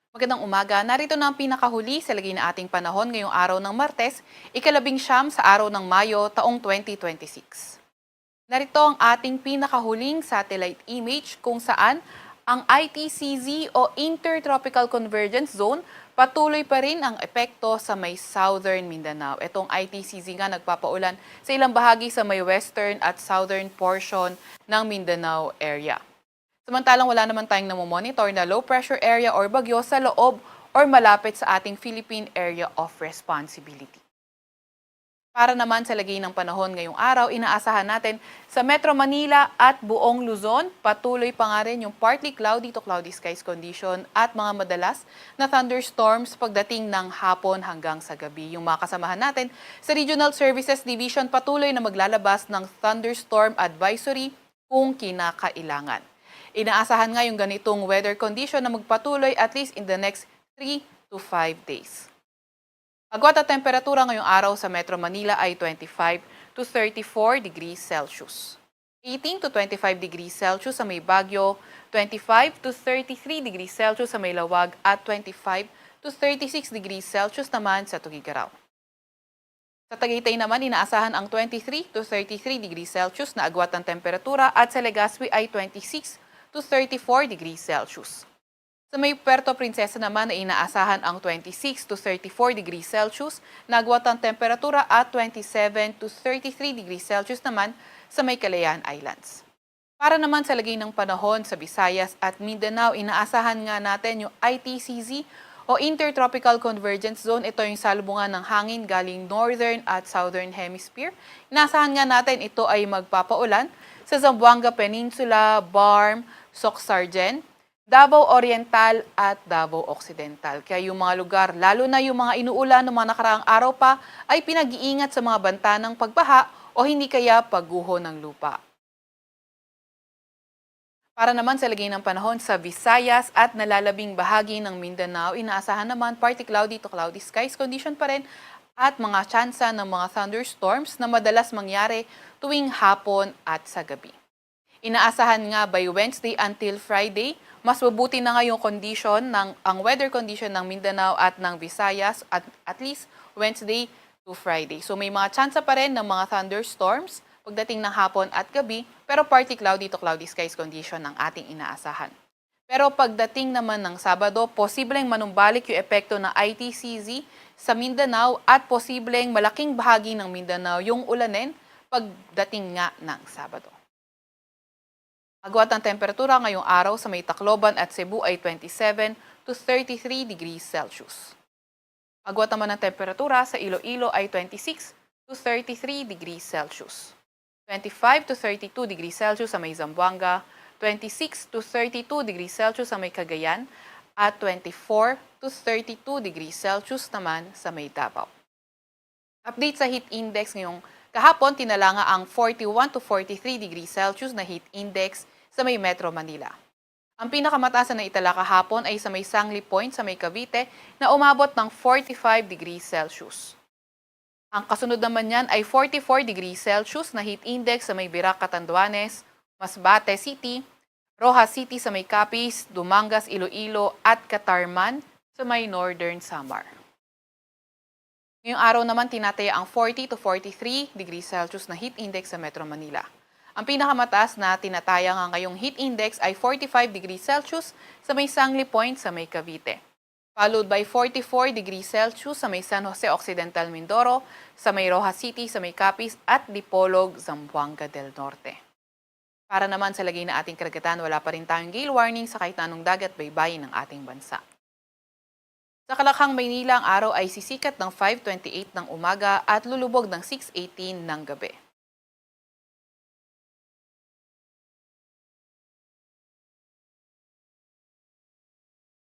Magandang umaga. Narito na ang pinakahuli sa lagay na ating panahon ngayong araw ng Martes, ika-19 sa araw ng Mayo, taong 2026. Narito ang ating pinakahuling satellite image kung saan ang ITCZ o Intertropical Convergence Zone patuloy pa rin ang epekto sa may southern Mindanao. Itong ITCZ nga nagpapaulan sa ilang bahagi sa may western at southern portion ng Mindanao area. Samantalang wala naman tayong namomonitor na low pressure area or bagyo sa loob or malapit sa ating Philippine Area of Responsibility. Para naman sa lagay ng panahon ngayong araw, inaasahan natin sa Metro Manila at buong Luzon, patuloy pa nga rin yung partly cloudy to cloudy skies condition at mga madalas na thunderstorms pagdating ng hapon hanggang sa gabi. Yung mga kasamahan natin sa Regional Services Division patuloy na maglalabas ng thunderstorm advisory kung kinakailangan. Inaasahan nga yung ganitong weather condition na magpatuloy at least in the next 3 to 5 days. Agwat at temperatura ngayong araw sa Metro Manila ay 25 to 34 degrees Celsius. 18 to 25 degrees Celsius sa may Baguio, 25 to 33 degrees Celsius sa may Lawag at 25 to 36 degrees Celsius naman sa Tugigaraw. Sa Tagaytay naman, inaasahan ang 23 to 33 degrees Celsius na agwat ng temperatura at sa Legazpi ay 26 to 34 degrees Celsius. Sa may Puerto Princesa naman ay inaasahan ang 26 to 34 degrees Celsius na agwat ng temperatura at 27 to 33 degrees Celsius naman sa may Calayan Islands. Para naman sa lagay ng panahon sa Visayas at Mindanao, inaasahan nga natin yung ITCZ o Intertropical Convergence Zone. Ito yung salubungan ng hangin galing Northern at Southern Hemisphere. Inaasahan nga natin ito ay magpapaulan sa Zamboanga Peninsula, Barm, Soc-Sargen, Davao Oriental at Davao Occidental. Kaya yung mga lugar, lalo na yung mga inuulan ng mga nakaraang araw pa, ay pinag-iingat sa mga banta ng pagbaha o hindi kaya pagguho ng lupa. Para naman sa lagay ng panahon sa Visayas at nalalabing bahagi ng Mindanao, inaasahan naman partly cloudy to cloudy skies condition pa rin at mga tsansa ng mga thunderstorms na madalas mangyari tuwing hapon at sa gabi. Inaasahan nga by Wednesday until Friday, mas mabuti na nga yung condition ang weather condition ng Mindanao at ng Visayas at least Wednesday to Friday. So may mga tsansa pa rin ng mga thunderstorms pagdating ng hapon at gabi, pero partly cloudy to cloudy skies condition ang ating inaasahan. Pero pagdating naman ng Sabado, posibleng manumbalik yung epekto ng ITCZ sa Mindanao at posibleng malaking bahagi ng Mindanao yung ulanin pagdating nga ng Sabado. Agwat ng temperatura ngayong araw sa may Tacloban at Cebu ay 27 to 33 degrees Celsius. Agwat naman ng temperatura sa Iloilo ay 26 to 33 degrees Celsius. 25 to 32 degrees Celsius sa may Zamboanga, 26 to 32 degrees Celsius sa may Cagayan, at 24 to 32 degrees Celsius naman sa may Davao. Update sa heat index ngayong kahapon, tinala nga ang 41 to 43 degrees Celsius na heat index sa may Metro Manila. Ang pinakamataas na naitala kahapon ay sa may Sangli Point sa may Cavite na umabot ng 45 degrees Celsius. Ang kasunod naman niyan ay 44 degrees Celsius na heat index sa may Birac, Catanduanes, Masbate City, Rojas City sa may Capiz, Dumangas, Iloilo at Catarman sa may Northern Samar. Ngayong araw naman tinataya ang 40 to 43 degrees Celsius na heat index sa Metro Manila. Ang pinakamataas na tinataya nga ngayong heat index ay 45 degrees Celsius sa may Sangli Point sa may Cavite. Followed by 44 degrees Celsius sa may San Jose Occidental, Mindoro, sa may Rojas City, sa may Capiz at Dipolog, Zamboanga del Norte. Para naman sa lagay na ating karagatan, wala pa rin tayong gale warning sa kahit anong dagat baybayin ng ating bansa. Sa Kalakhang, Maynila, ang araw ay sisikat ng 5:28 ng umaga at lulubog ng 6:18 ng gabi.